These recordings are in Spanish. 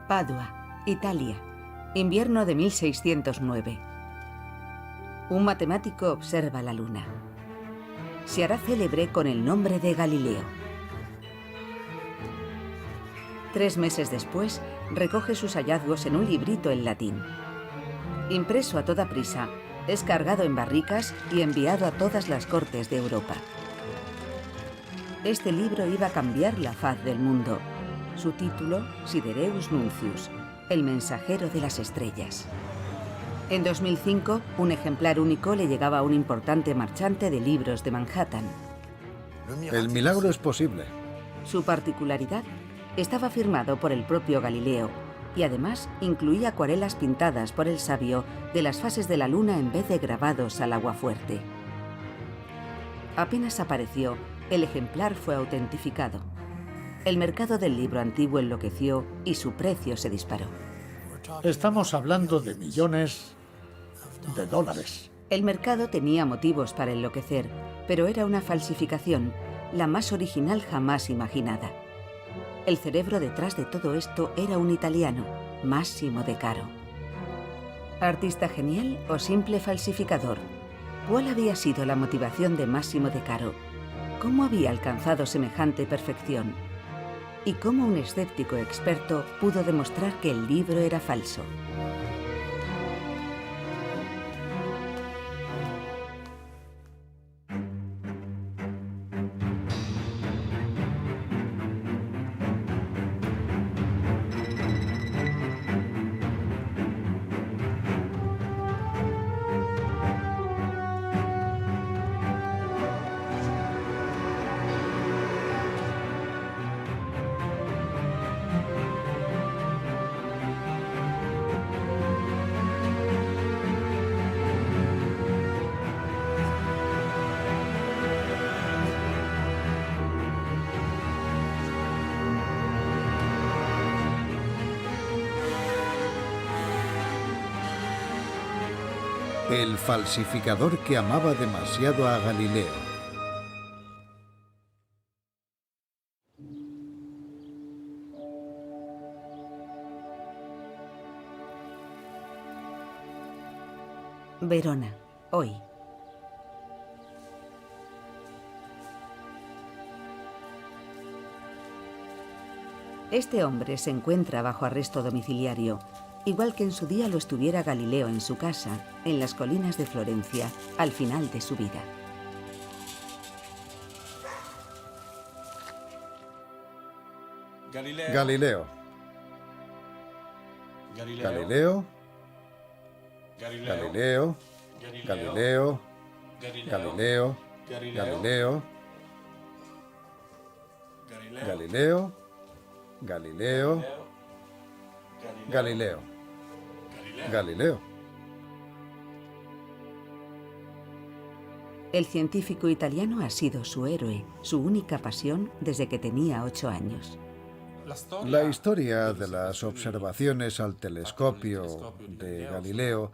Padua, Italia, invierno de 1609. Un matemático observa la luna. Se hará célebre con el nombre de Galileo. 3 meses después, recoge sus hallazgos en un librito en latín. Impreso a toda prisa, es cargado en barricas y enviado a todas las cortes de Europa. Este libro iba a cambiar la faz del mundo. Su título, Sidereus Nuncius, el mensajero de las estrellas. En 2005, un ejemplar único le llegaba a un importante marchante de libros de Manhattan. El milagro es posible. Su particularidad, estaba firmado por el propio Galileo y además incluía acuarelas pintadas por el sabio de las fases de la luna en vez de grabados al aguafuerte. Apenas apareció, el ejemplar fue autentificado. El mercado del libro antiguo enloqueció y su precio se disparó. Estamos hablando de millones de dólares. El mercado tenía motivos para enloquecer, pero era una falsificación, la más original jamás imaginada. El cerebro detrás de todo esto era un italiano, Massimo De Caro. ¿Artista genial o simple falsificador? ¿Cuál había sido la motivación de Massimo De Caro? ¿Cómo había alcanzado semejante perfección? ¿Y cómo un escéptico experto pudo demostrar que el libro era falso? El falsificador que amaba demasiado a Galileo. Verona, hoy. Este hombre se encuentra bajo arresto domiciliario, igual que en su día lo estuviera Galileo en su casa, en las colinas de Florencia, al final de su vida. Galileo. Galileo. Galileo. Galileo. Galileo. Galileo. Galileo. Galileo. Galileo. Galileo. Galileo. El científico italiano ha sido su héroe, su única pasión desde que tenía 8 años. La historia de las observaciones al telescopio de Galileo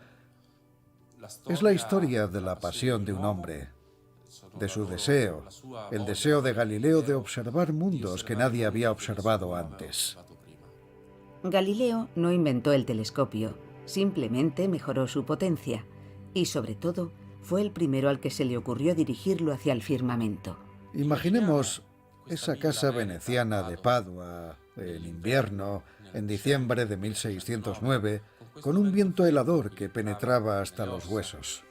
es la historia de la pasión de un hombre, de su deseo, el deseo de Galileo de observar mundos que nadie había observado antes. Galileo no inventó el telescopio, simplemente mejoró su potencia y, sobre todo, fue el primero al que se le ocurrió dirigirlo hacia el firmamento. Imaginemos esa casa veneciana de Padua, en invierno, en diciembre de 1609, con un viento helador que penetraba hasta los huesos.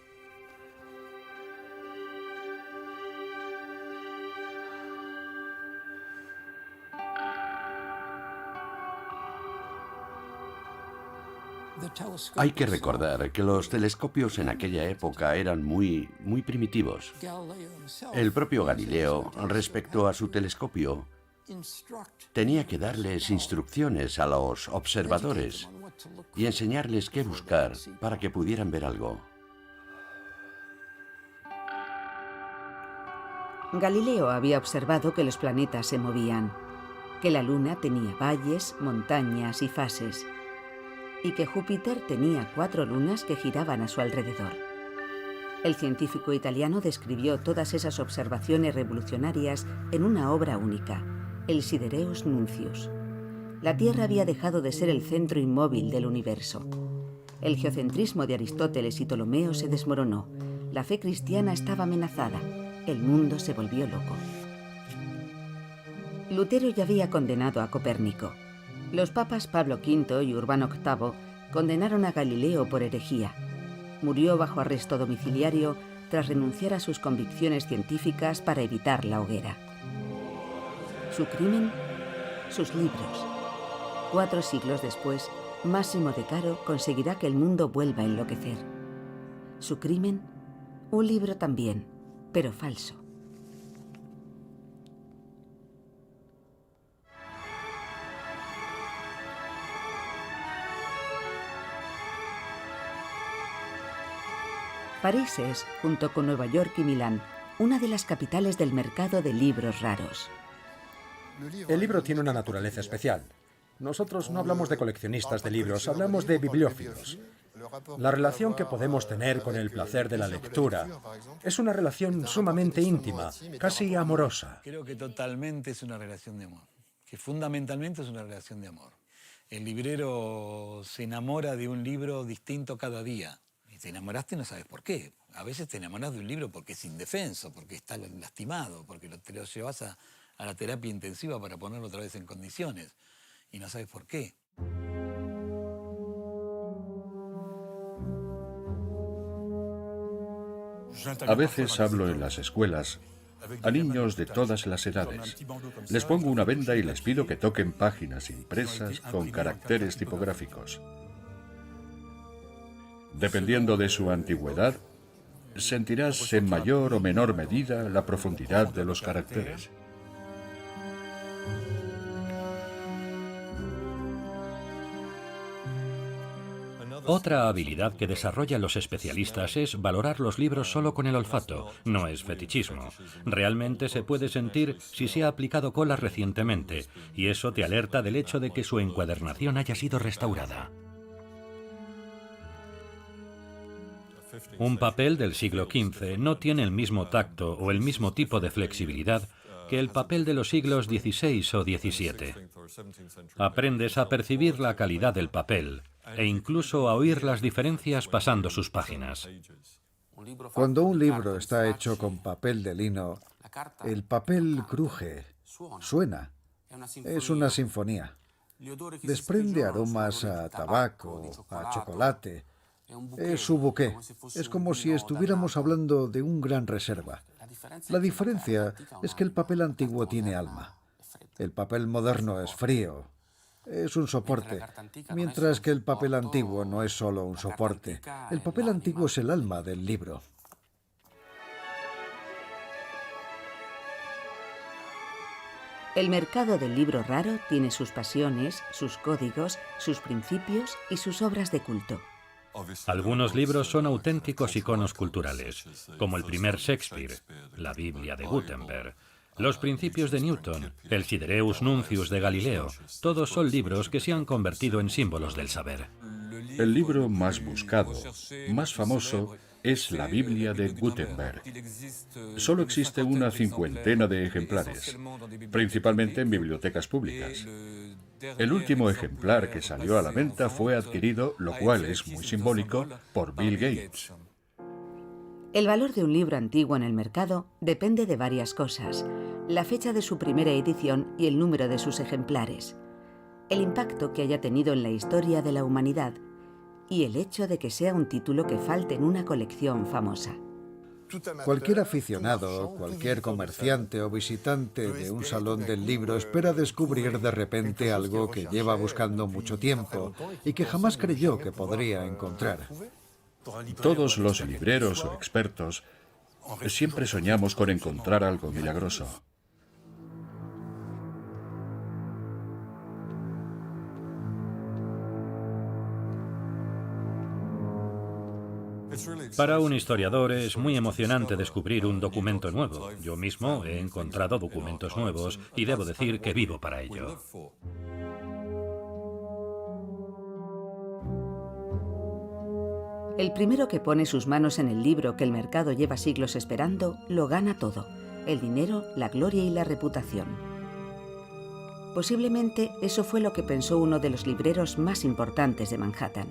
Hay que recordar que los telescopios en aquella época eran muy primitivos. El propio Galileo, respecto a su telescopio, tenía que darles instrucciones a los observadores y enseñarles qué buscar para que pudieran ver algo. Galileo había observado que los planetas se movían, que la Luna tenía valles, montañas y fases, y que Júpiter tenía 4 lunas que giraban a su alrededor. El científico italiano describió todas esas observaciones revolucionarias en una obra única, el Sidereus Nuncius. La Tierra había dejado de ser el centro inmóvil del universo. El geocentrismo de Aristóteles y Ptolomeo se desmoronó. La fe cristiana estaba amenazada. El mundo se volvió loco. Lutero ya había condenado a Copérnico. Los papas Pablo V y Urbano VIII condenaron a Galileo por herejía. Murió bajo arresto domiciliario tras renunciar a sus convicciones científicas para evitar la hoguera. Su crimen, sus libros. 4 siglos después, Massimo de Caro conseguirá que el mundo vuelva a enloquecer. Su crimen, un libro también, pero falso. París es, junto con Nueva York y Milán, una de las capitales del mercado de libros raros. El libro tiene una naturaleza especial. Nosotros no hablamos de coleccionistas de libros, hablamos de bibliófilos. La relación que podemos tener con el placer de la lectura es una relación sumamente íntima, casi amorosa. Creo que totalmente es una relación de amor, que fundamentalmente es una relación de amor. El librero se enamora de un libro distinto cada día. Y te enamoraste y no sabes por qué. A veces te enamoras de un libro porque es indefenso, porque está lastimado, porque te lo llevas a la terapia intensiva para ponerlo otra vez en condiciones. Y no sabes por qué. A veces hablo en las escuelas a niños de todas las edades. Les pongo una venda y les pido que toquen páginas impresas con caracteres tipográficos. Dependiendo de su antigüedad, sentirás en mayor o menor medida la profundidad de los caracteres. Otra habilidad que desarrollan los especialistas es valorar los libros solo con el olfato. No es fetichismo. Realmente se puede sentir si se ha aplicado cola recientemente, y eso te alerta del hecho de que su encuadernación haya sido restaurada. Un papel del siglo XV no tiene el mismo tacto o el mismo tipo de flexibilidad que el papel de los siglos XVI o XVII. Aprendes a percibir la calidad del papel e incluso a oír las diferencias pasando sus páginas. Cuando un libro está hecho con papel de lino, el papel cruje, suena, es una sinfonía. Desprende aromas a tabaco, a chocolate. Es su bouquet. Es como si estuviéramos hablando de un gran reserva. La diferencia es que el papel antiguo tiene alma. El papel moderno es frío. Es un soporte, mientras que el papel antiguo no es solo un soporte. El papel antiguo es el alma del libro. El mercado del libro raro tiene sus pasiones, sus códigos, sus principios y sus obras de culto. Algunos libros son auténticos iconos culturales, como el primer Shakespeare, la Biblia de Gutenberg, los Principios de Newton, el Sidereus Nuncius de Galileo. Todos son libros que se han convertido en símbolos del saber. El libro más buscado, más famoso, es la Biblia de Gutenberg. Solo existe una 50 de ejemplares, principalmente en bibliotecas públicas. El último ejemplar que salió a la venta fue adquirido, lo cual es muy simbólico, por Bill Gates. El valor de un libro antiguo en el mercado depende de varias cosas: la fecha de su primera edición y el número de sus ejemplares, el impacto que haya tenido en la historia de la humanidad y el hecho de que sea un título que falte en una colección famosa. Cualquier aficionado, cualquier comerciante o visitante de un salón del libro espera descubrir de repente algo que lleva buscando mucho tiempo y que jamás creyó que podría encontrar. Todos los libreros o expertos siempre soñamos con encontrar algo milagroso. Para un historiador es muy emocionante descubrir un documento nuevo. Yo mismo he encontrado documentos nuevos y debo decir que vivo para ello. El primero que pone sus manos en el libro que el mercado lleva siglos esperando, lo gana todo: el dinero, la gloria y la reputación. Posiblemente eso fue lo que pensó uno de los libreros más importantes de Manhattan.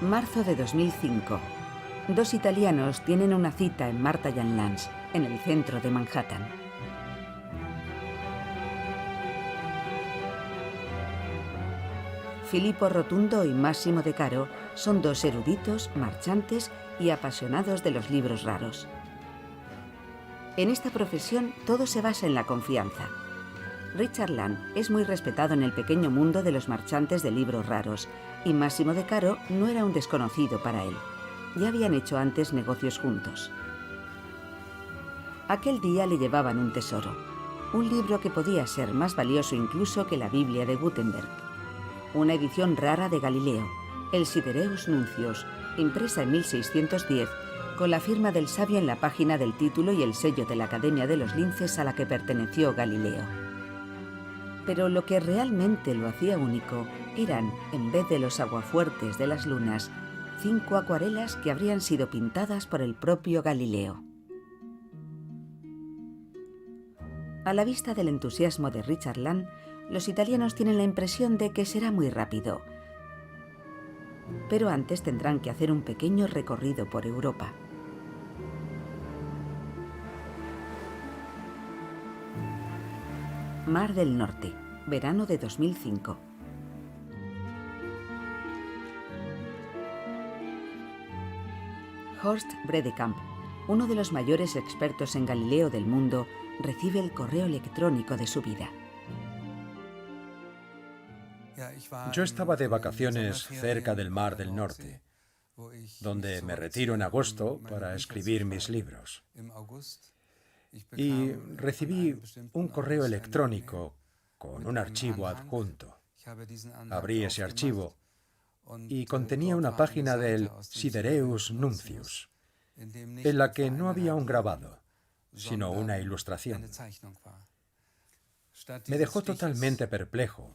Marzo de 2005. Dos italianos tienen una cita en Martha and Lance, en el centro de Manhattan. Filippo Rotundo y Massimo De Caro son dos eruditos, marchantes y apasionados de los libros raros. En esta profesión todo se basa en la confianza. Richard Land es muy respetado en el pequeño mundo de los marchantes de libros raros y Massimo De Caro no era un desconocido para él. Ya habían hecho antes negocios juntos. Aquel día le llevaban un tesoro, un libro que podía ser más valioso incluso que la Biblia de Gutenberg. Una edición rara de Galileo, el Sidereus Nuncius, impresa en 1610, con la firma del sabio en la página del título y el sello de la Academia de los Linces a la que perteneció Galileo. Pero lo que realmente lo hacía único eran, en vez de los aguafuertes de las lunas, 5 acuarelas que habrían sido pintadas por el propio Galileo. A la vista del entusiasmo de Richard Land, los italianos tienen la impresión de que será muy rápido. Pero antes tendrán que hacer un pequeño recorrido por Europa. Mar del Norte, verano de 2005. Horst Bredekamp, uno de los mayores expertos en Galileo del mundo, recibe el correo electrónico de su vida. Yo estaba de vacaciones cerca del Mar del Norte, donde me retiro en agosto para escribir mis libros. Y recibí un correo electrónico con un archivo adjunto. Abrí ese archivo y contenía una página del Sidereus Nuncius, en la que no había un grabado, sino una ilustración. Me dejó totalmente perplejo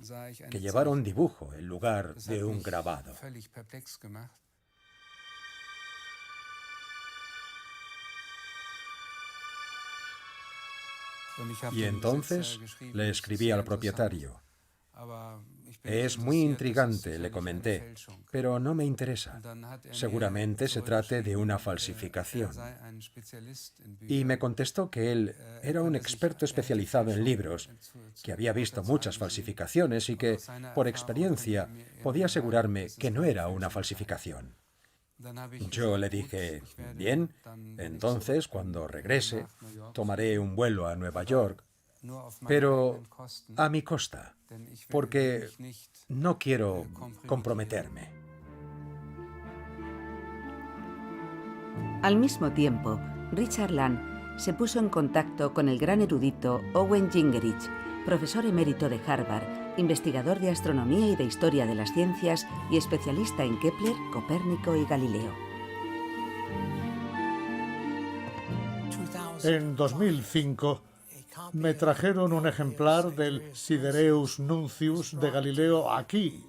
que llevara un dibujo en lugar de un grabado. Y entonces le escribí al propietario. Es muy intrigante, le comenté, pero no me interesa. Seguramente se trate de una falsificación. Y me contestó que él era un experto especializado en libros, que había visto muchas falsificaciones y que, por experiencia, podía asegurarme que no era una falsificación. Yo le dije, bien, entonces, cuando regrese, tomaré un vuelo a Nueva York, pero a mi costa, porque no quiero comprometerme. Al mismo tiempo, Richard Land se puso en contacto con el gran erudito Owen Gingerich, profesor emérito de Harvard, investigador de astronomía y de historia de las ciencias y especialista en Kepler, Copérnico y Galileo. En 2005 me trajeron un ejemplar del Sidereus Nuncius de Galileo aquí,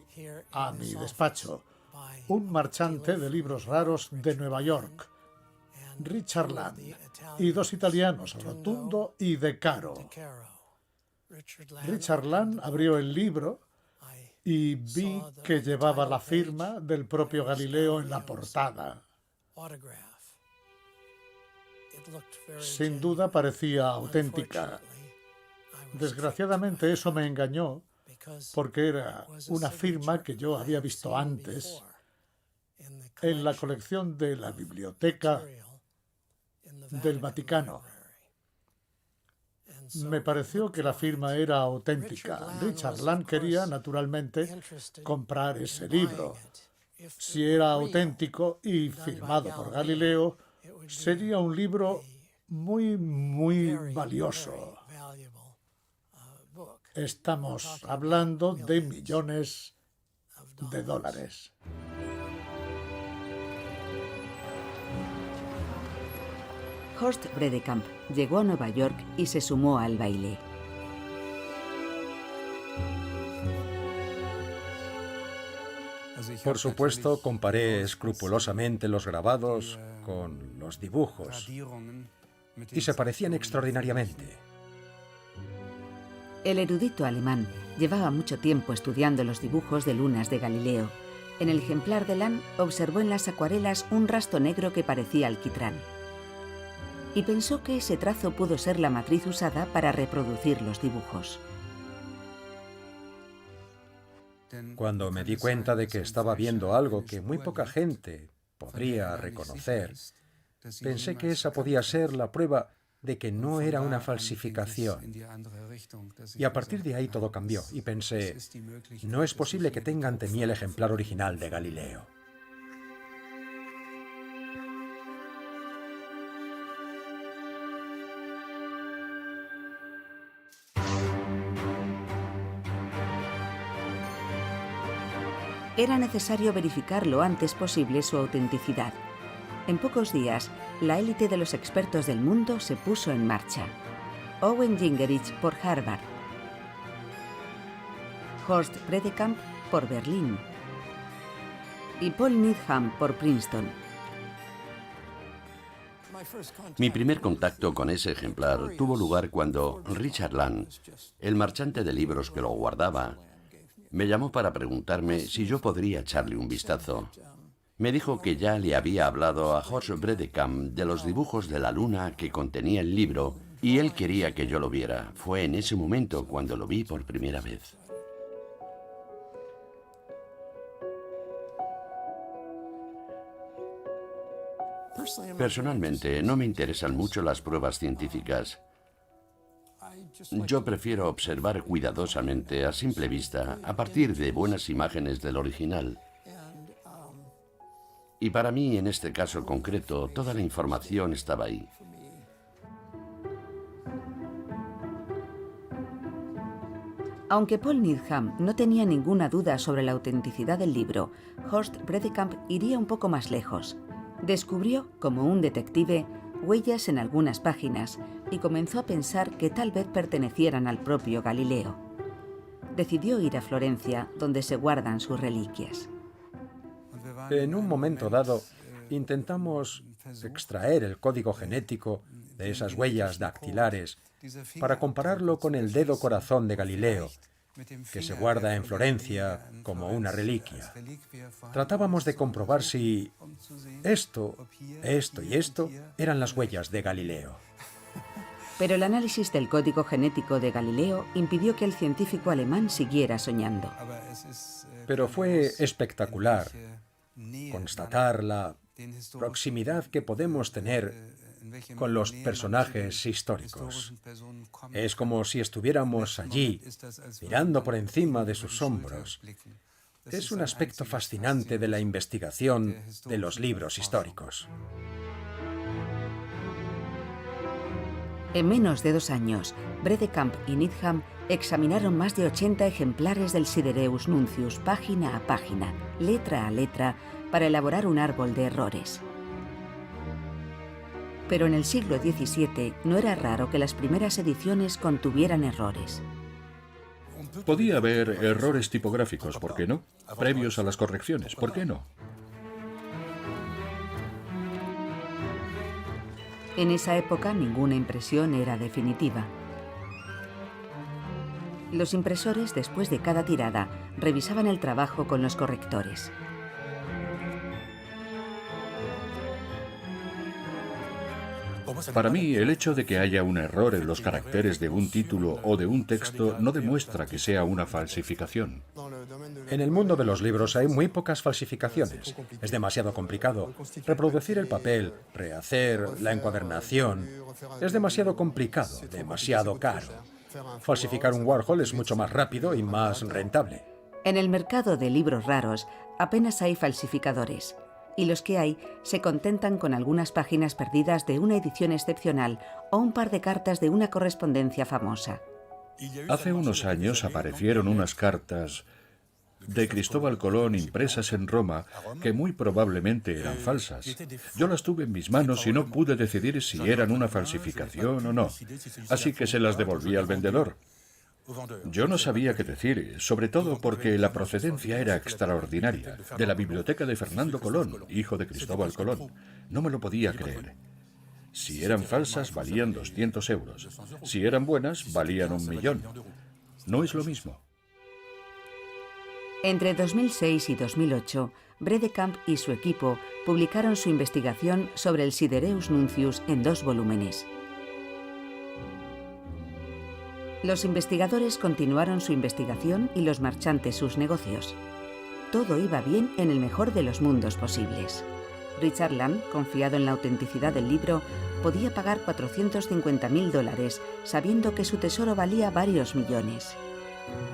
a mi despacho. Un marchante de libros raros de Nueva York, Richard Land, y dos italianos, Rotundo y De Caro. Richard Land abrió el libro y vi que llevaba la firma del propio Galileo en la portada. Sin duda parecía auténtica. Desgraciadamente eso me engañó porque era una firma que yo había visto antes en la colección de la Biblioteca del Vaticano. Me pareció que la firma era auténtica. Richard Land quería, naturalmente, comprar ese libro. Si era auténtico y firmado por Galileo, sería un libro muy, muy valioso. Estamos hablando de millones de dólares. Horst Bredekamp llegó a Nueva York y se sumó al baile. Por supuesto, comparé escrupulosamente los grabados con los dibujos. y se parecían extraordinariamente. El erudito alemán llevaba mucho tiempo estudiando los dibujos de lunas de Galileo. En el ejemplar de Lann observó en las acuarelas un rastro negro que parecía alquitrán. Y pensó que ese trazo pudo ser la matriz usada para reproducir los dibujos. Cuando me di cuenta de que estaba viendo algo que muy poca gente podría reconocer, pensé que esa podía ser la prueba de que no era una falsificación. Y a partir de ahí todo cambió y pensé, no es posible que tenga ante mí el ejemplar original de Galileo. Era necesario verificar lo antes posible su autenticidad. En pocos días, la élite de los expertos del mundo se puso en marcha. Owen Gingerich por Harvard, Horst Bredekamp por Berlín y Paul Needham por Princeton. Mi primer contacto con ese ejemplar tuvo lugar cuando Richard Lann, el marchante de libros que lo guardaba, me llamó para preguntarme si yo podría echarle un vistazo. Me dijo que ya le había hablado a Horst Bredekamp de los dibujos de la luna que contenía el libro y él quería que yo lo viera. Fue en ese momento cuando lo vi por primera vez. Personalmente, no me interesan mucho las pruebas científicas. Yo prefiero observar cuidadosamente, a simple vista, a partir de buenas imágenes del original. Y para mí, en este caso concreto, toda la información estaba ahí. Aunque Paul Needham no tenía ninguna duda sobre la autenticidad del libro, Horst Bredekamp iría un poco más lejos. Descubrió, como un detective, huellas en algunas páginas y comenzó a pensar que tal vez pertenecieran al propio Galileo. Decidió ir a Florencia, donde se guardan sus reliquias. En un momento dado, intentamos extraer el código genético de esas huellas dactilares para compararlo con el dedo corazón de Galileo, que se guarda en Florencia como una reliquia. Tratábamos de comprobar si esto y esto eran las huellas de Galileo. Pero el análisis del código genético de Galileo impidió que el científico alemán siguiera soñando. Pero fue espectacular constatar la proximidad que podemos tener con los personajes históricos. Es como si estuviéramos allí, mirando por encima de sus hombros. Es un aspecto fascinante de la investigación de los libros históricos. En menos de 2 años, Bredekamp y Needham examinaron más de 80 ejemplares del Sidereus Nuncius, página a página, letra a letra, para elaborar un árbol de errores. Pero en el siglo XVII no era raro que las primeras ediciones contuvieran errores. Podía haber errores tipográficos, ¿por qué no? Previos a las correcciones, ¿por qué no? En esa época ninguna impresión era definitiva. Los impresores, después de cada tirada, revisaban el trabajo con los correctores. Para mí, el hecho de que haya un error en los caracteres de un título o de un texto no demuestra que sea una falsificación. En el mundo de los libros hay muy pocas falsificaciones. Es demasiado complicado. Reproducir el papel, rehacer la encuadernación, es demasiado complicado, demasiado caro. Falsificar un Warhol es mucho más rápido y más rentable. En el mercado de libros raros apenas hay falsificadores, y los que hay se contentan con algunas páginas perdidas de una edición excepcional o un par de cartas de una correspondencia famosa. Hace unos años aparecieron unas cartas de Cristóbal Colón impresas en Roma que muy probablemente eran falsas. Yo las tuve en mis manos y no pude decidir si eran una falsificación o no, así que se las devolví al vendedor. Yo no sabía qué decir, sobre todo porque la procedencia era extraordinaria, de la biblioteca de Fernando Colón, hijo de Cristóbal Colón. No me lo podía creer. Si eran falsas, valían 200 euros. Si eran buenas, valían 1 millón. No es lo mismo. Entre 2006 y 2008, Bredekamp y su equipo publicaron su investigación sobre el Sidereus Nuncius en 2 volúmenes. Los investigadores continuaron su investigación y los marchantes sus negocios. Todo iba bien en el mejor de los mundos posibles. Richard Land, confiado en la autenticidad del libro, podía pagar $450.000, sabiendo que su tesoro valía varios millones.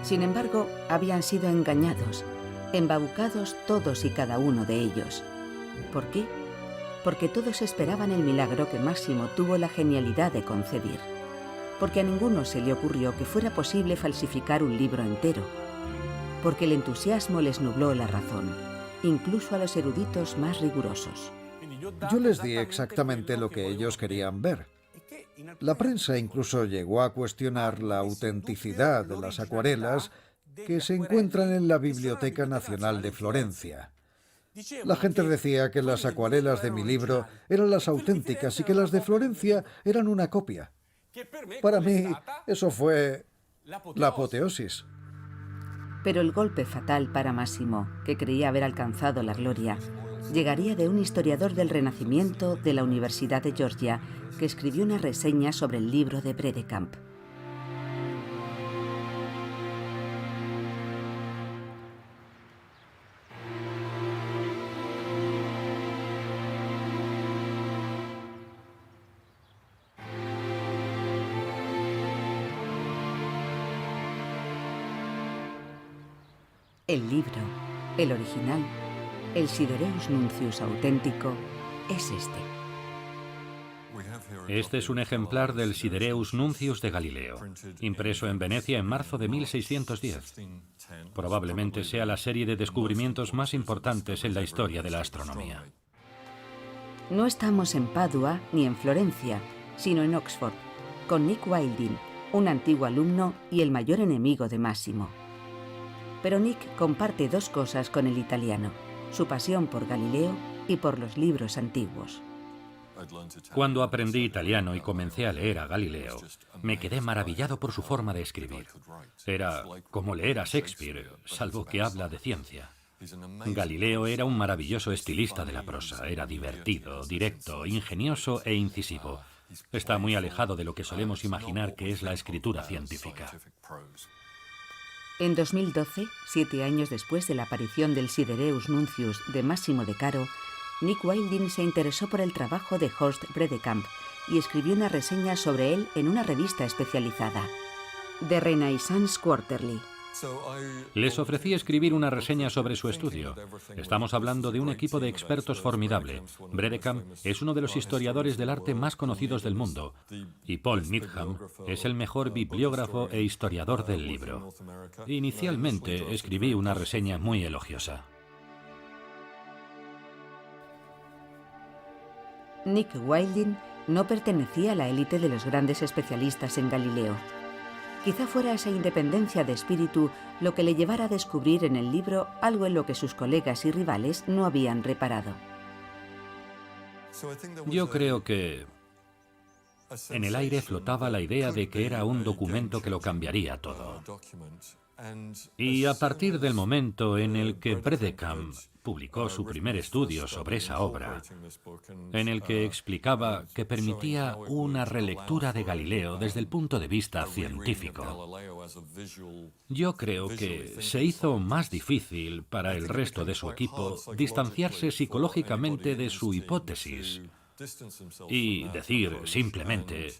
Sin embargo, habían sido engañados, embaucados todos y cada uno de ellos. ¿Por qué? Porque todos esperaban el milagro que Máximo tuvo la genialidad de concebir. Porque a ninguno se le ocurrió que fuera posible falsificar un libro entero. Porque el entusiasmo les nubló la razón, incluso a los eruditos más rigurosos. Yo les di exactamente lo que ellos querían ver. La prensa incluso llegó a cuestionar la autenticidad de las acuarelas que se encuentran en la Biblioteca Nacional de Florencia. La gente decía que las acuarelas de mi libro eran las auténticas y que las de Florencia eran una copia. Para mí, eso fue la apoteosis. Pero el golpe fatal para Máximo, que creía haber alcanzado la gloria, llegaría de un historiador del Renacimiento de la Universidad de Georgia que escribió una reseña sobre el libro de Bredekamp. El libro, el original, el Sidereus Nuncius auténtico, es este. Este es un ejemplar del Sidereus Nuncius de Galileo, impreso en Venecia en marzo de 1610. Probablemente sea la serie de descubrimientos más importantes en la historia de la astronomía. No estamos en Padua ni en Florencia, sino en Oxford, con Nick Wilding, un antiguo alumno y el mayor enemigo de Máximo. Pero Nick comparte 2 cosas con el italiano: su pasión por Galileo y por los libros antiguos. Cuando aprendí italiano y comencé a leer a Galileo, me quedé maravillado por su forma de escribir. Era como leer a Shakespeare, salvo que habla de ciencia. Galileo era un maravilloso estilista de la prosa. Era divertido, directo, ingenioso e incisivo. Está muy alejado de lo que solemos imaginar que es la escritura científica. En 2012, 7 años después de la aparición del Sidereus Nuncius de Máximo de Caro, Nick Wilding se interesó por el trabajo de Horst Bredekamp y escribió una reseña sobre él en una revista especializada, The Renaissance Quarterly. Les ofrecí escribir una reseña sobre su estudio. Estamos hablando de un equipo de expertos formidable. Bredekamp es uno de los historiadores del arte más conocidos del mundo, y Paul Needham es el mejor bibliógrafo e historiador del libro. Inicialmente escribí una reseña muy elogiosa. Nick Wilding no pertenecía a la élite de los grandes especialistas en Galileo. Quizá fuera esa independencia de espíritu lo que le llevara a descubrir en el libro algo en lo que sus colegas y rivales no habían reparado. Yo creo que en el aire flotaba la idea de que era un documento que lo cambiaría todo. Y a partir del momento en el que Bredekamp publicó su primer estudio sobre esa obra, en el que explicaba que permitía una relectura de Galileo desde el punto de vista científico, yo creo que se hizo más difícil para el resto de su equipo distanciarse psicológicamente de su hipótesis y decir simplemente,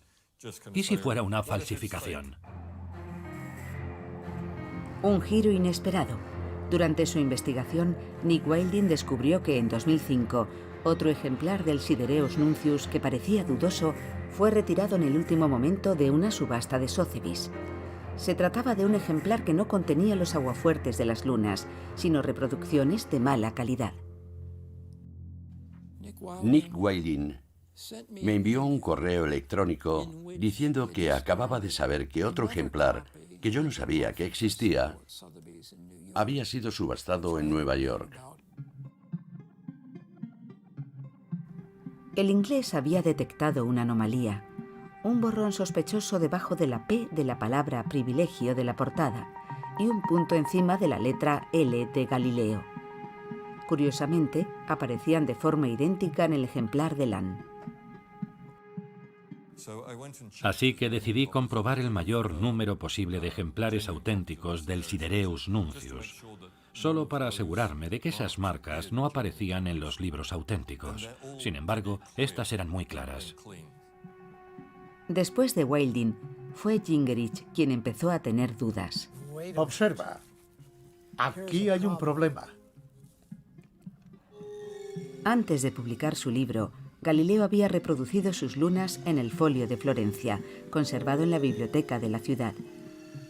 ¿y si fuera una falsificación? Un giro inesperado. Durante su investigación, Nick Wilding descubrió que en 2005 otro ejemplar del Sidereus Nuncius que parecía dudoso fue retirado en el último momento de una subasta de Sotheby's. Se trataba de un ejemplar que no contenía los aguafuertes de las lunas, sino reproducciones de mala calidad. Nick Wilding me envió un correo electrónico diciendo que acababa de saber que otro ejemplar, que yo no sabía que existía, había sido subastado en Nueva York. El inglés había detectado una anomalía, un borrón sospechoso debajo de la P de la palabra privilegio de la portada y un punto encima de la letra L de Galileo. Curiosamente, aparecían de forma idéntica en el ejemplar de Lann. Así que decidí comprobar el mayor número posible de ejemplares auténticos del Sidereus Nuncius, solo para asegurarme de que esas marcas no aparecían en los libros auténticos. Sin embargo, estas eran muy claras. Después de Wilding, fue Gingerich quien empezó a tener dudas. Observa, aquí hay un problema. Antes de publicar su libro, Galileo había reproducido sus lunas en el folio de Florencia, conservado en la biblioteca de la ciudad.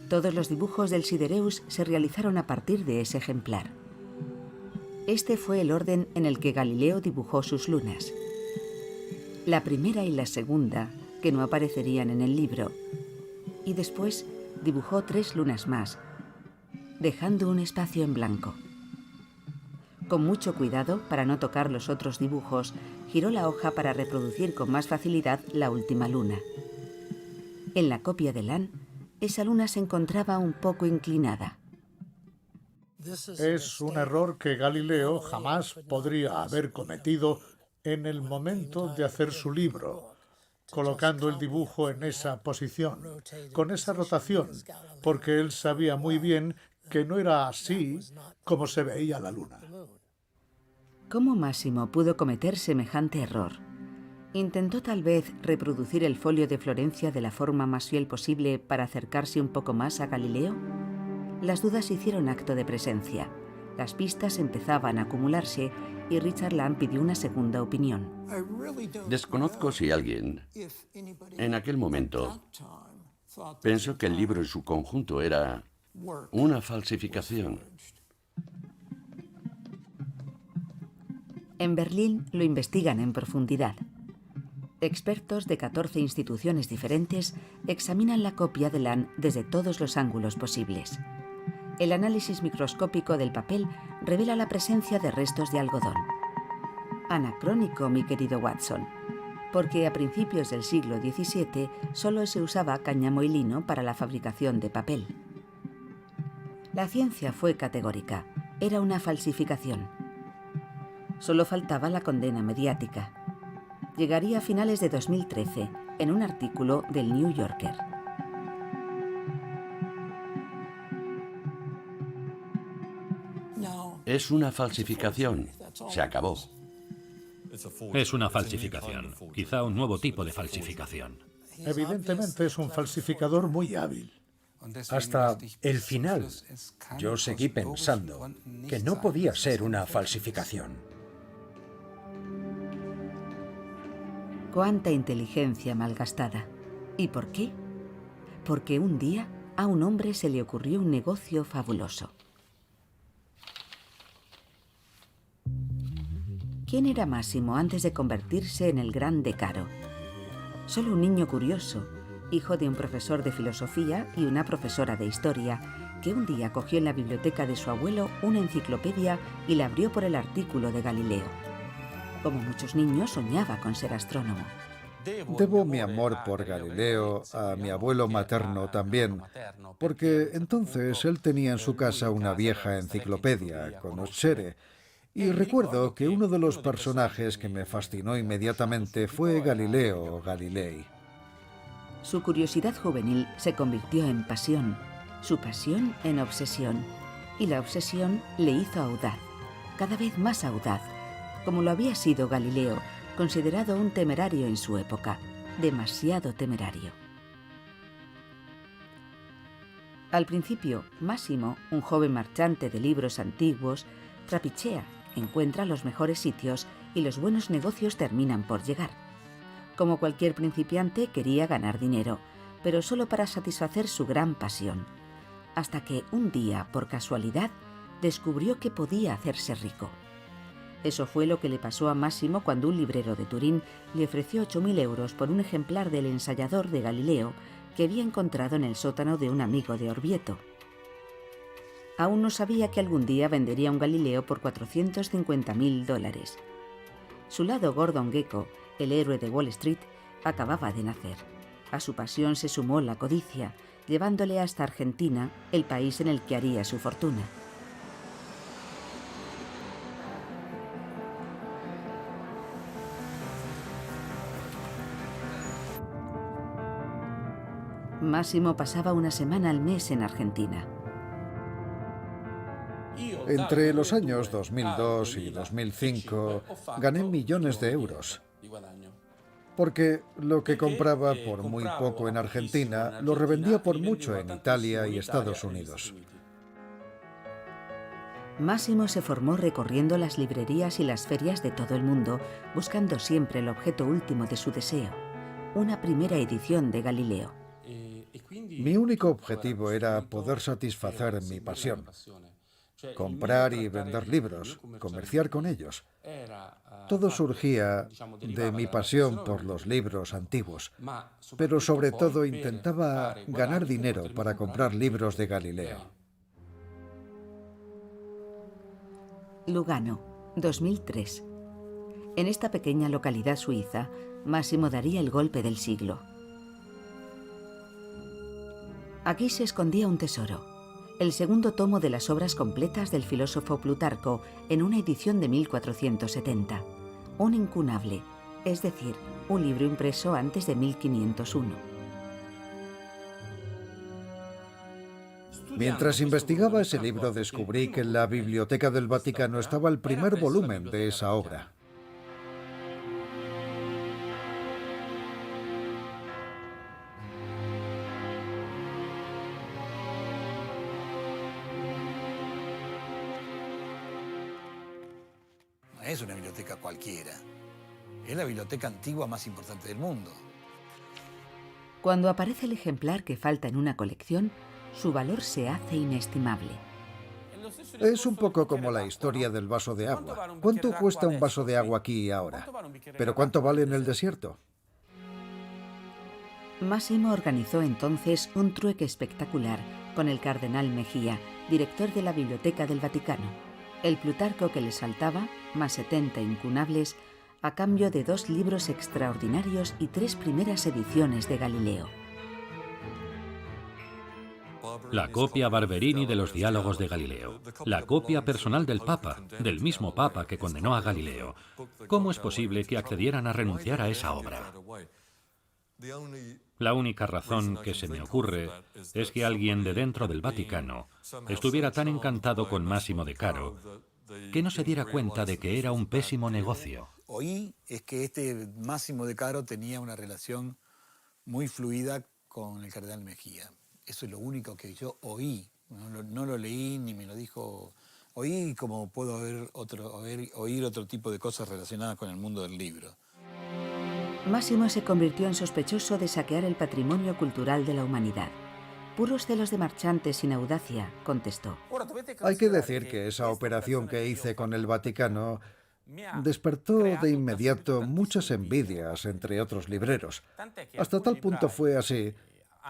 Todos los dibujos del Sidereus se realizaron a partir de ese ejemplar. Este fue el orden en el que Galileo dibujó sus lunas. La primera y la segunda, que no aparecerían en el libro, y después dibujó 3 lunas más, dejando un espacio en blanco. Con mucho cuidado, para no tocar los otros dibujos, giró la hoja para reproducir con más facilidad la última luna. En la copia de Lann, esa luna se encontraba un poco inclinada. Es un error que Galileo jamás podría haber cometido en el momento de hacer su libro, colocando el dibujo en esa posición, con esa rotación, porque él sabía muy bien que no era así como se veía la luna. ¿Cómo Máximo pudo cometer semejante error? ¿Intentó tal vez reproducir el folio de Florencia de la forma más fiel posible para acercarse un poco más a Galileo? Las dudas hicieron acto de presencia. Las pistas empezaban a acumularse y Richard Lann pidió una segunda opinión. Desconozco si alguien, en aquel momento, pensó que el libro en su conjunto era una falsificación. En Berlín lo investigan en profundidad. Expertos de 14 instituciones diferentes examinan la copia de Lann desde todos los ángulos posibles. El análisis microscópico del papel revela la presencia de restos de algodón. Anacrónico, mi querido Watson, porque a principios del siglo XVII solo se usaba cáñamo y lino para la fabricación de papel. La ciencia fue categórica. Era una falsificación. Solo faltaba la condena mediática. Llegaría a finales de 2013 en un artículo del New Yorker. Es una falsificación. Se acabó. Es una falsificación, quizá un nuevo tipo de falsificación. Evidentemente es un falsificador muy hábil. Hasta el final, yo seguí pensando que no podía ser una falsificación. Cuánta inteligencia malgastada. ¿Y por qué? Porque un día a un hombre se le ocurrió un negocio fabuloso. ¿Quién era Máximo antes de convertirse en el gran Decaro? Solo un niño curioso, hijo de un profesor de filosofía y una profesora de historia, que un día cogió en la biblioteca de su abuelo una enciclopedia y la abrió por el artículo de Galileo. Como muchos niños, soñaba con ser astrónomo. Debo mi amor por Galileo a mi abuelo materno también, porque entonces él tenía en su casa una vieja enciclopedia, Conoscere, y recuerdo que uno de los personajes que me fascinó inmediatamente fue Galileo Galilei. Su curiosidad juvenil se convirtió en pasión, su pasión en obsesión, y la obsesión le hizo audaz, cada vez más audaz, como lo había sido Galileo, considerado un temerario en su época, demasiado temerario. Al principio, Máximo, un joven marchante de libros antiguos, trapichea, encuentra los mejores sitios y los buenos negocios terminan por llegar. Como cualquier principiante, quería ganar dinero, pero solo para satisfacer su gran pasión, hasta que un día, por casualidad, descubrió que podía hacerse rico. Eso fue lo que le pasó a Máximo cuando un librero de Turín le ofreció 8.000 euros por un ejemplar del ensayador de Galileo que había encontrado en el sótano de un amigo de Orvieto. Aún no sabía que algún día vendería un Galileo por $450.000. Su lado Gordon Gekko el héroe de Wall Street, acababa de nacer. A su pasión se sumó la codicia, llevándole hasta Argentina, el país en el que haría su fortuna. Máximo pasaba una semana al mes en Argentina. Entre los años 2002 y 2005 gané millones de euros, porque lo que compraba por muy poco en Argentina lo revendía por mucho en Italia y Estados Unidos. Máximo se formó recorriendo las librerías y las ferias de todo el mundo, buscando siempre el objeto último de su deseo, una primera edición de Galileo. Mi único objetivo era poder satisfacer mi pasión. Comprar y vender libros, comerciar con ellos. Todo surgía de mi pasión por los libros antiguos, pero sobre todo intentaba ganar dinero para comprar libros de Galileo. Lugano, 2003. En esta pequeña localidad suiza, Máximo daría el golpe del siglo. Aquí se escondía un tesoro, el segundo tomo de las obras completas del filósofo Plutarco en una edición de 1470. Un incunable, es decir, un libro impreso antes de 1501. Mientras investigaba ese libro descubrí que en la Biblioteca del Vaticano estaba el primer volumen de esa obra. No es una biblioteca cualquiera. Es la biblioteca antigua más importante del mundo. Cuando aparece el ejemplar que falta en una colección, su valor se hace inestimable. Es un poco como la historia del vaso de agua. ¿Cuánto cuesta un vaso de agua aquí y ahora? ¿Pero cuánto vale en el desierto? Máximo organizó entonces un trueque espectacular con el cardenal Mejía, director de la Biblioteca del Vaticano. El Plutarco que les faltaba, más 70 incunables, a cambio de 2 libros extraordinarios y 3 primeras ediciones de Galileo. La copia Barberini de los diálogos de Galileo. La copia personal del Papa, del mismo Papa que condenó a Galileo. ¿Cómo es posible que accedieran a renunciar a esa obra? La única razón que se me ocurre es que alguien de dentro del Vaticano estuviera tan encantado con Máximo de Caro que no se diera cuenta de que era un pésimo negocio. Oí es que este Máximo de Caro tenía una relación muy fluida con el cardenal Mejía. Eso es lo único que yo oí. No lo leí ni me lo dijo. Oí como puedo oír otro tipo de cosas relacionadas con el mundo del libro. Máximo se convirtió en sospechoso de saquear el patrimonio cultural de la humanidad. Puros celos de marchante sin audacia, contestó. Hay que decir que esa operación que hice con el Vaticano despertó de inmediato muchas envidias entre otros libreros. Hasta tal punto fue así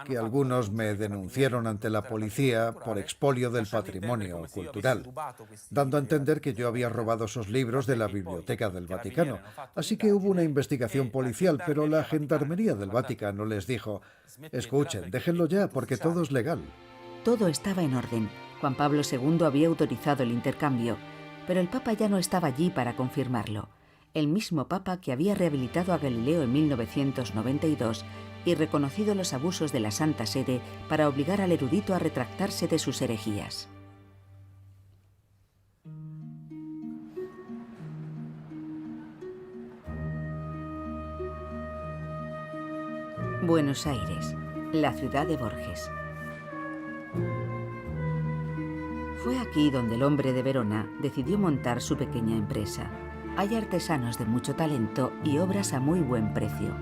que algunos me denunciaron ante la policía por expolio del patrimonio cultural, dando a entender que yo había robado esos libros de la Biblioteca del Vaticano. Así que hubo una investigación policial, pero la Gendarmería del Vaticano les dijo: escuchen, déjenlo ya, porque todo es legal. Todo estaba en orden. Juan Pablo II había autorizado el intercambio, pero el Papa ya no estaba allí para confirmarlo. El mismo Papa que había rehabilitado a Galileo en 1992 y reconocido los abusos de la Santa Sede para obligar al erudito a retractarse de sus herejías. Buenos Aires, la ciudad de Borges. Fue aquí donde el hombre de Verona decidió montar su pequeña empresa. Hay artesanos de mucho talento y obras a muy buen precio.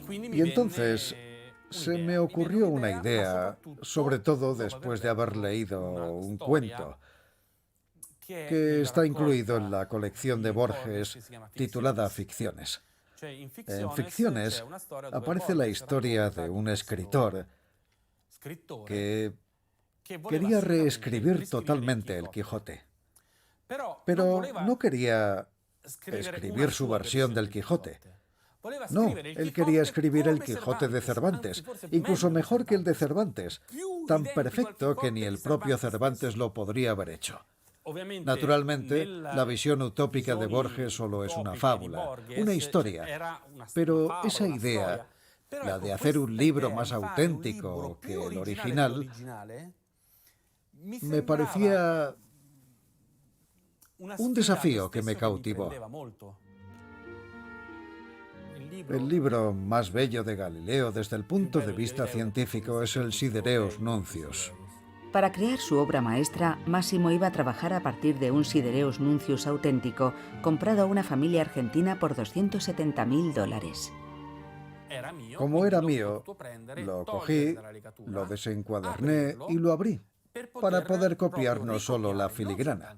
Y entonces se me ocurrió una idea, sobre todo después de haber leído un cuento que está incluido en la colección de Borges titulada Ficciones. En Ficciones aparece la historia de un escritor que quería reescribir totalmente el Quijote, pero no quería escribir su versión del Quijote. No, él quería escribir el Quijote de Cervantes, incluso mejor que el de Cervantes, tan perfecto que ni el propio Cervantes lo podría haber hecho. Naturalmente, la visión utópica de Borges solo es una fábula, una historia, pero esa idea, la de hacer un libro más auténtico que el original, me parecía un desafío que me cautivó. El libro más bello de Galileo desde el punto de vista científico es el Sidereus Nuncius. Para crear su obra maestra, Massimo iba a trabajar a partir de un Sidereus Nuncius auténtico, comprado a una familia argentina por $270.000. Como era mío, lo cogí, lo desencuaderné y lo abrí, para poder copiar no solo la filigrana,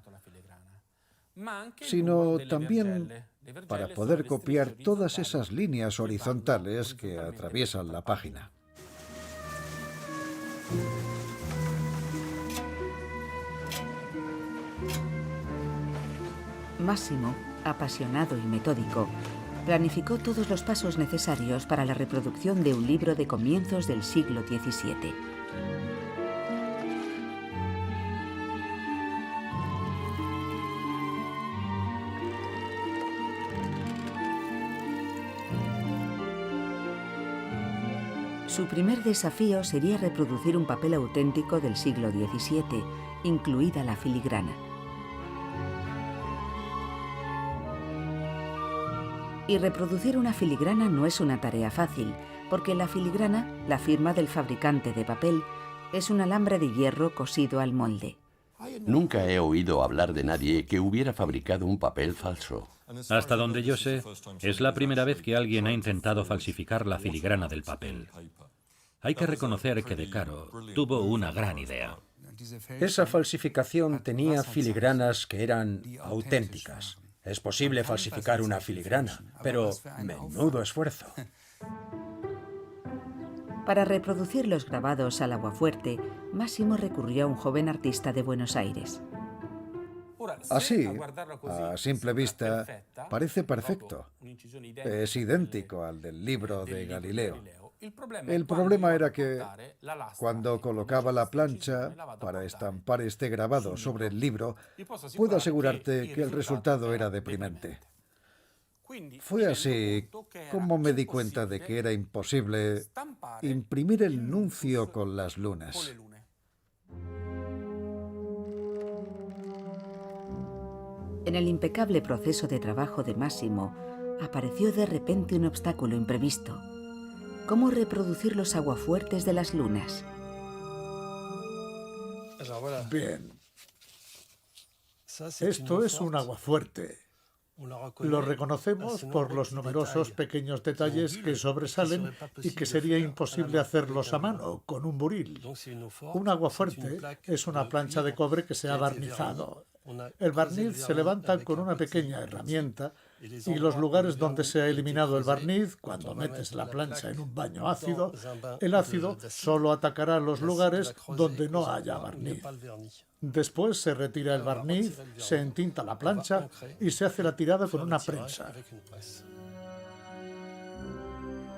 sino también para poder copiar todas esas líneas horizontales que atraviesan la página. Massimo, apasionado y metódico, planificó todos los pasos necesarios para la reproducción de un libro de comienzos del siglo XVII. Su primer desafío sería reproducir un papel auténtico del siglo XVII, incluida la filigrana. Y reproducir una filigrana no es una tarea fácil, porque la filigrana, la firma del fabricante de papel, es un alambre de hierro cosido al molde. Nunca he oído hablar de nadie que hubiera fabricado un papel falso. Hasta donde yo sé, es la primera vez que alguien ha intentado falsificar la filigrana del papel. Hay que reconocer que De Caro tuvo una gran idea. Esa falsificación tenía filigranas que eran auténticas. Es posible falsificar una filigrana, pero menudo esfuerzo. Para reproducir los grabados al aguafuerte, Massimo recurrió a un joven artista de Buenos Aires. Así, a simple vista, parece perfecto. Es idéntico al del libro de Galileo. El problema era que, cuando colocaba la plancha para estampar este grabado sobre el libro, puedo asegurarte que el resultado era deprimente. Fue así como me di cuenta de que era imposible imprimir el nuncio con las lunas. En el impecable proceso de trabajo de Massimo, apareció de repente un obstáculo imprevisto. ¿Cómo reproducir los aguafuertes de las lunas? Bien. Esto es un aguafuerte. Lo reconocemos por los numerosos pequeños detalles que sobresalen y que sería imposible hacerlos a mano, con un buril. Un aguafuerte es una plancha de cobre que se ha barnizado. El barniz se levanta con una pequeña herramienta y los lugares donde se ha eliminado el barniz, cuando metes la plancha en un baño ácido, el ácido solo atacará los lugares donde no haya barniz. Después se retira el barniz, se entinta la plancha y se hace la tirada con una prensa.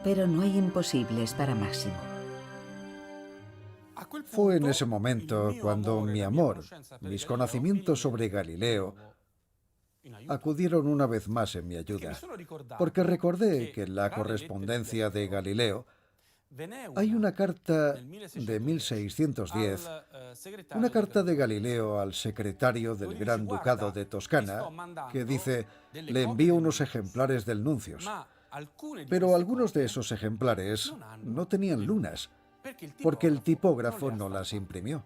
Pero no hay imposibles para Massimo. Fue en ese momento cuando mi amor, mis conocimientos sobre Galileo, acudieron una vez más en mi ayuda, porque recordé que en la correspondencia de Galileo hay una carta de 1610, una carta de Galileo al secretario del Gran Ducado de Toscana, que dice: le envío unos ejemplares del Nuncius. Pero algunos de esos ejemplares no tenían lunas, porque el tipógrafo no las imprimió.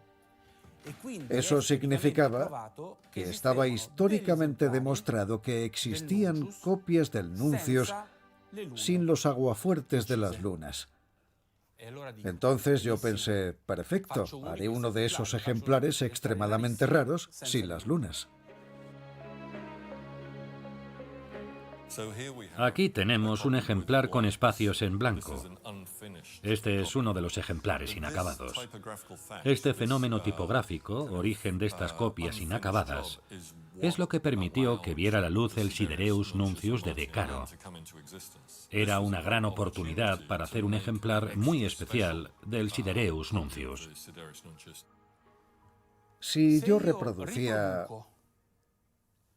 Eso significaba que estaba históricamente demostrado que existían copias del Nuncius sin los aguafuertes de las lunas. Entonces yo pensé, perfecto, haré uno de esos ejemplares extremadamente raros sin las lunas. Aquí tenemos un ejemplar con espacios en blanco. Este es uno de los ejemplares inacabados. Este fenómeno tipográfico, origen de estas copias inacabadas, Es lo que permitió que viera la luz el Sidereus Nuncius de De Caro. Era una gran oportunidad para hacer un ejemplar muy especial del Sidereus Nuncius. Si yo reproducía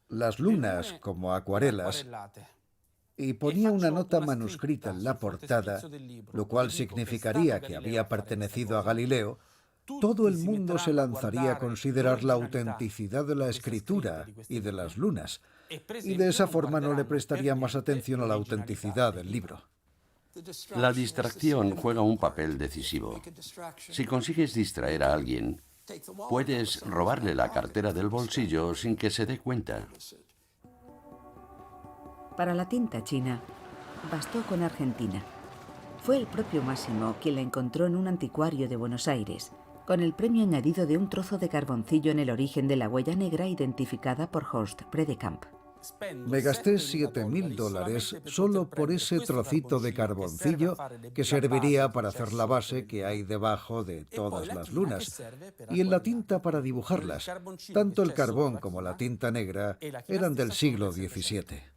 las lunas como acuarelas y ponía una nota manuscrita en la portada, lo cual significaría que había pertenecido a Galileo, todo el mundo se lanzaría a considerar la autenticidad de la escritura y de las lunas, y de esa forma no le prestaría más atención a la autenticidad del libro. La distracción juega un papel decisivo. Si consigues distraer a alguien, puedes robarle la cartera del bolsillo sin que se dé cuenta. Para la tinta china, bastó con Argentina. Fue el propio Máximo quien la encontró en un anticuario de Buenos Aires, con el premio añadido de un trozo de carboncillo en el origen de la huella negra identificada por Horst Bredekamp. Me gasté $7.000 solo por ese trocito de carboncillo que serviría para hacer la base que hay debajo de todas las lunas, y en la tinta para dibujarlas. Tanto el carbón como la tinta negra eran del siglo XVII.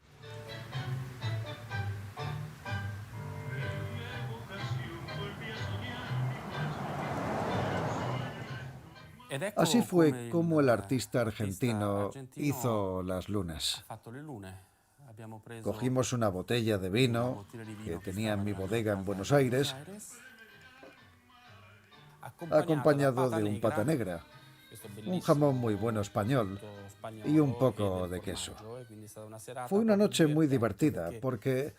Así fue como el artista argentino hizo las lunas. Cogimos una botella de vino que tenía en mi bodega en Buenos Aires, acompañado de un pata negra, un jamón muy bueno español y un poco de queso. Fue una noche muy divertida porque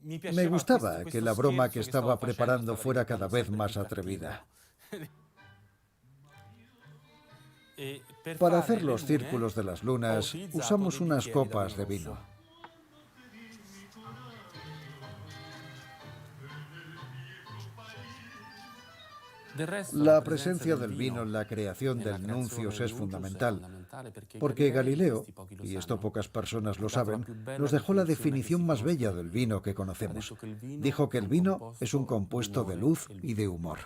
me gustaba que la broma que estaba preparando fuera cada vez más atrevida. Para hacer los círculos de las lunas, usamos unas copas de vino. La presencia del vino en la creación del Nuncius es fundamental, porque Galileo, y esto pocas personas lo saben, nos dejó la definición más bella del vino que conocemos. Dijo que el vino es un compuesto de luz y de humor.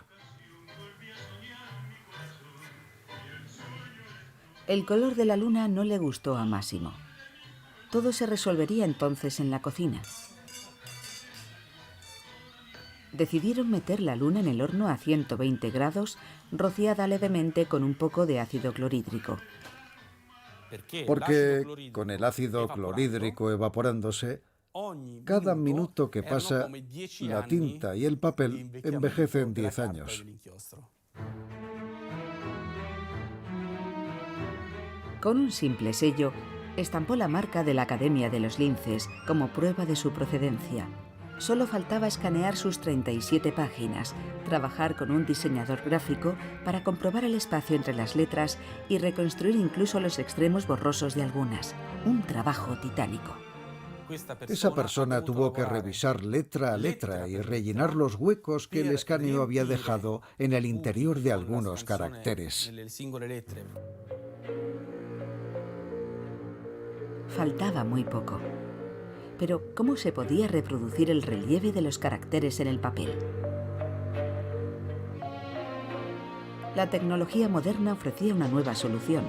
El color de la luna no le gustó a Máximo. Todo se resolvería entonces en la cocina. Decidieron meter la luna en el horno a 120 grados, rociada levemente con un poco de ácido clorhídrico. Porque con el ácido clorhídrico evaporándose, cada minuto que pasa, la tinta y el papel envejecen 10 años. Con un simple sello, estampó la marca de la Academia de los Linces como prueba de su procedencia. Solo faltaba escanear sus 37 páginas, trabajar con un diseñador gráfico para comprobar el espacio entre las letras y reconstruir incluso los extremos borrosos de algunas. Un trabajo titánico. Esa persona tuvo que revisar letra a letra y rellenar los huecos que el escaneo había dejado en el interior de algunos caracteres. Faltaba muy poco. Pero, ¿cómo se podía reproducir el relieve de los caracteres en el papel? La tecnología moderna ofrecía una nueva solución,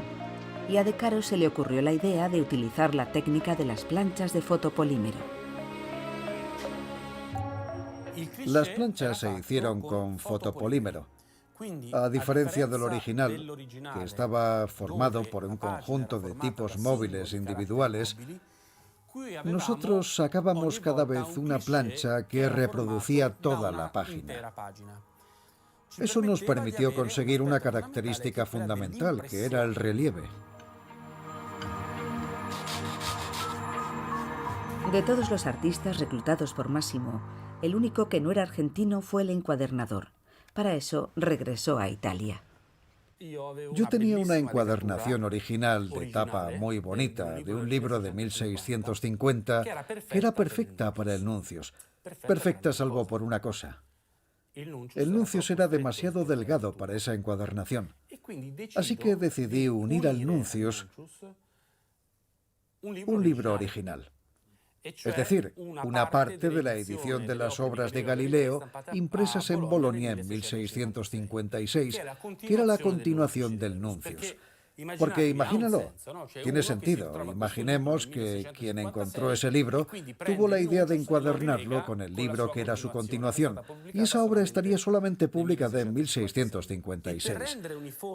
y a De Caro se le ocurrió la idea de utilizar la técnica de las planchas de fotopolímero. Las planchas se hicieron con fotopolímero. A diferencia del original, que estaba formado por un conjunto de tipos móviles individuales, nosotros sacábamos cada vez una plancha que reproducía toda la página. Eso nos permitió conseguir una característica fundamental, que era el relieve. De todos los artistas reclutados por Máximo, el único que no era argentino fue el encuadernador. Para eso regresó a Italia. Yo tenía una encuadernación original de tapa muy bonita de un libro de 1650 que era perfecta para el Nuncius. Perfecta salvo por una cosa. El Nuncius era demasiado delgado para esa encuadernación. Así que decidí unir al Nuncius un libro original. Es decir, una parte de la edición de las obras de Galileo impresas en Bolonia en 1656, que era la continuación del Nuncius. Porque imagínalo, tiene sentido. Imaginemos que quien encontró ese libro tuvo la idea de encuadernarlo con el libro que era su continuación, y esa obra estaría solamente publicada en 1656.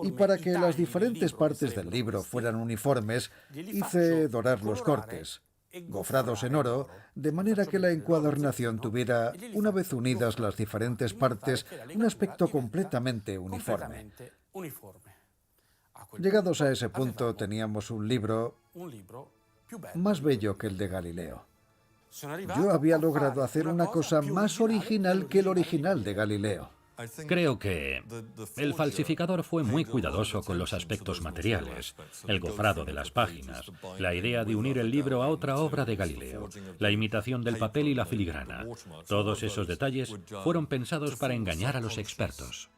Y para que las diferentes partes del libro fueran uniformes, hice dorar los cortes, gofrados en oro, de manera que la encuadernación tuviera, una vez unidas las diferentes partes, un aspecto completamente uniforme. Llegados a ese punto, teníamos un libro más bello que el de Galileo. Yo había logrado hacer una cosa más original que el original de Galileo. Creo que el falsificador fue muy cuidadoso con los aspectos materiales, el gofrado de las páginas, la idea de unir el libro a otra obra de Galileo, la imitación del papel y la filigrana. Todos esos detalles fueron pensados para engañar a los expertos.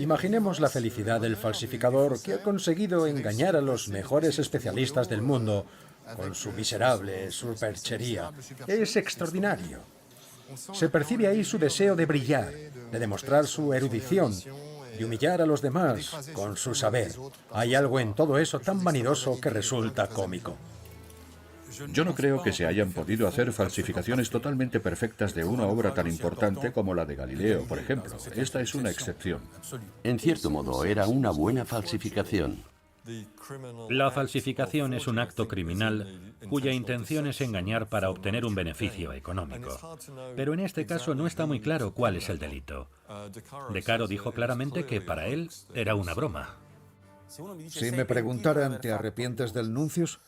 Imaginemos la felicidad del falsificador que ha conseguido engañar a los mejores especialistas del mundo con su miserable superchería. Es extraordinario. Se percibe ahí su deseo de brillar, de demostrar su erudición, de humillar a los demás con su saber. Hay algo en todo eso tan vanidoso que resulta cómico. Yo no creo que se hayan podido hacer falsificaciones totalmente perfectas de una obra tan importante como la de Galileo, por ejemplo. Esta es una excepción. En cierto modo, era una buena falsificación. La falsificación es un acto criminal cuya intención es engañar para obtener un beneficio económico. Pero en este caso no está muy claro cuál es el delito. De Caro dijo claramente que para él era una broma. Si me preguntaran, ¿te arrepientes del Nuncius?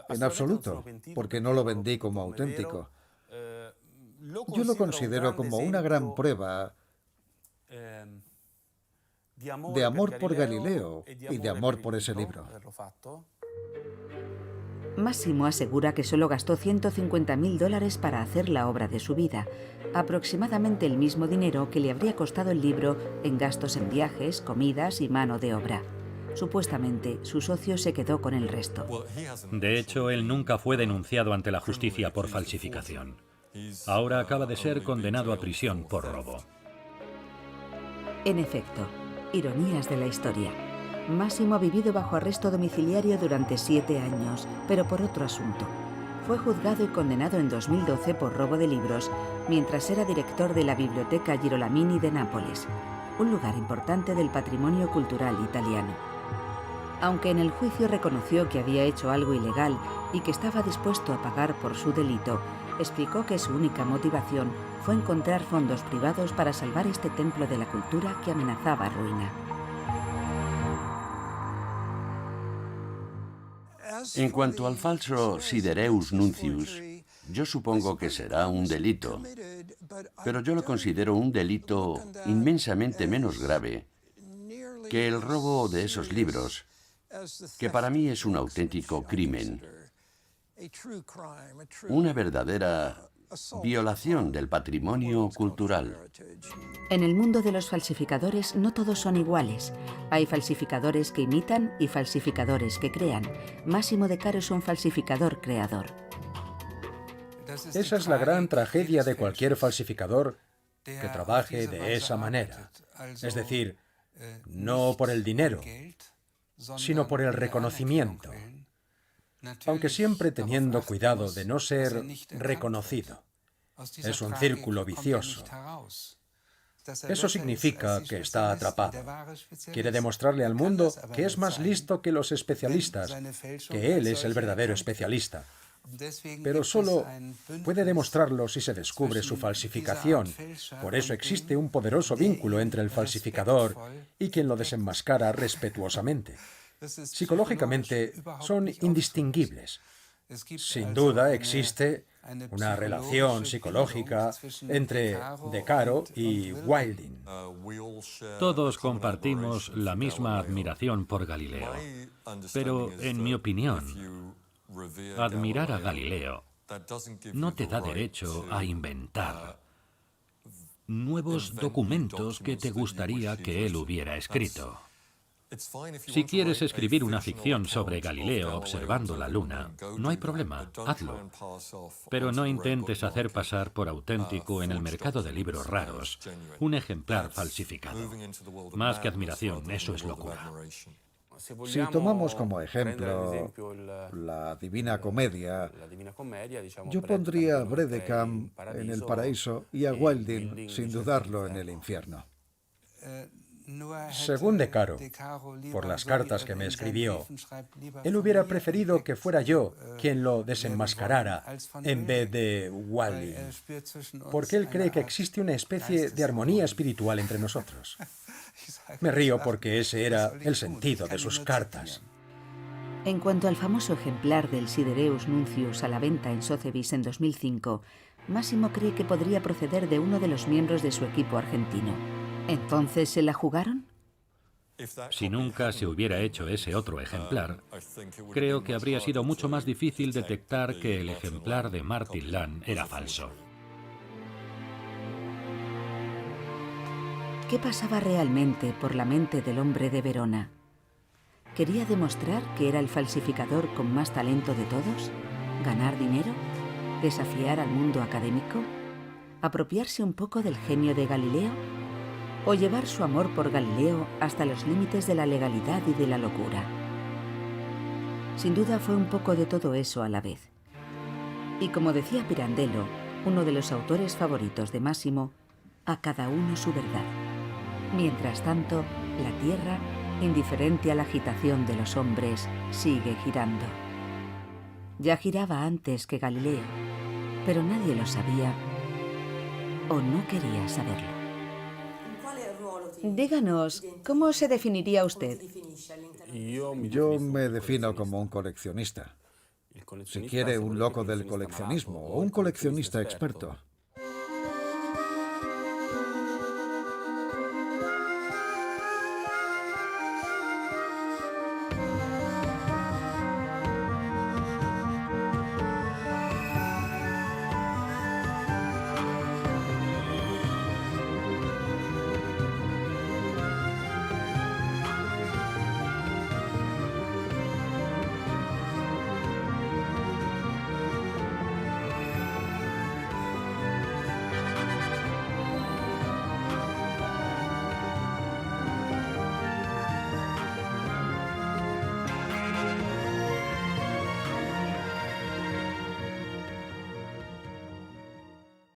En absoluto, porque no lo vendí como auténtico. Yo lo considero como una gran prueba de amor por Galileo y de amor por ese libro. Massimo asegura que solo gastó $150.000 para hacer la obra de su vida, aproximadamente el mismo dinero que le habría costado el libro en gastos en viajes, comidas y mano de obra. Supuestamente, su socio se quedó con el resto. De hecho, él nunca fue denunciado ante la justicia por falsificación. Ahora acaba de ser condenado a prisión por robo. En efecto, ironías de la historia. Massimo ha vivido bajo arresto domiciliario durante 7 años, pero por otro asunto. Fue juzgado y condenado en 2012 por robo de libros, mientras era director de la Biblioteca Girolamo de Nápoles, un lugar importante del patrimonio cultural italiano. Aunque en el juicio reconoció que había hecho algo ilegal y que estaba dispuesto a pagar por su delito, explicó que su única motivación fue encontrar fondos privados para salvar este templo de la cultura que amenazaba ruina. En cuanto al falso Sidereus Nuncius, yo supongo que será un delito, pero yo lo considero un delito inmensamente menos grave que el robo de esos libros, que para mí es un auténtico crimen, una verdadera violación del patrimonio cultural. En el mundo de los falsificadores no todos son iguales. Hay falsificadores que imitan y falsificadores que crean. Massimo De Caro es un falsificador creador. Esa es la gran tragedia de cualquier falsificador que trabaje de esa manera. Es decir, no por el dinero, sino por el reconocimiento, aunque siempre teniendo cuidado de no ser reconocido. Es un círculo vicioso. Eso significa que está atrapado. Quiere demostrarle al mundo que es más listo que los especialistas, que él es el verdadero especialista. Pero solo puede demostrarlo si se descubre su falsificación. Por eso existe un poderoso vínculo entre el falsificador y quien lo desenmascara respetuosamente. Psicológicamente son indistinguibles. Sin duda existe una relación psicológica entre De Caro y Wilding. Todos compartimos la misma admiración por Galileo, pero en mi opinión, admirar a Galileo no te da derecho a inventar nuevos documentos que te gustaría que él hubiera escrito. Si quieres escribir una ficción sobre Galileo observando la luna, no hay problema, hazlo. Pero no intentes hacer pasar por auténtico en el mercado de libros raros un ejemplar falsificado. Más que admiración, eso es locura. Si tomamos como ejemplo la Divina Comedia, yo pondría a Bredecamp en el paraíso y a Wilding, sin dudarlo, en el infierno. Según De Caro, por las cartas que me escribió, él hubiera preferido que fuera yo quien lo desenmascarara en vez de Wilding, porque él cree que existe una especie de armonía espiritual entre nosotros. Me río porque ese era el sentido de sus cartas. En cuanto al famoso ejemplar del Sidereus Nuncius a la venta en Sotheby's en 2005, Massimo cree que podría proceder de uno de los miembros de su equipo argentino. ¿Entonces se la jugaron? Si nunca se hubiera hecho ese otro ejemplar, creo que habría sido mucho más difícil detectar que el ejemplar de Martin Land era falso. ¿Qué pasaba realmente por la mente del hombre de Verona? ¿Quería demostrar que era el falsificador con más talento de todos? ¿Ganar dinero? ¿Desafiar al mundo académico? ¿Apropiarse un poco del genio de Galileo? ¿O llevar su amor por Galileo hasta los límites de la legalidad y de la locura? Sin duda fue un poco de todo eso a la vez. Y como decía Pirandello, uno de los autores favoritos de Massimo, a cada uno su verdad. Mientras tanto, la Tierra, indiferente a la agitación de los hombres, sigue girando. Ya giraba antes que Galileo, pero nadie lo sabía o no quería saberlo. Díganos, ¿cómo se definiría usted? Yo me defino como un coleccionista. Si quiere, un loco del coleccionismo o un coleccionista experto.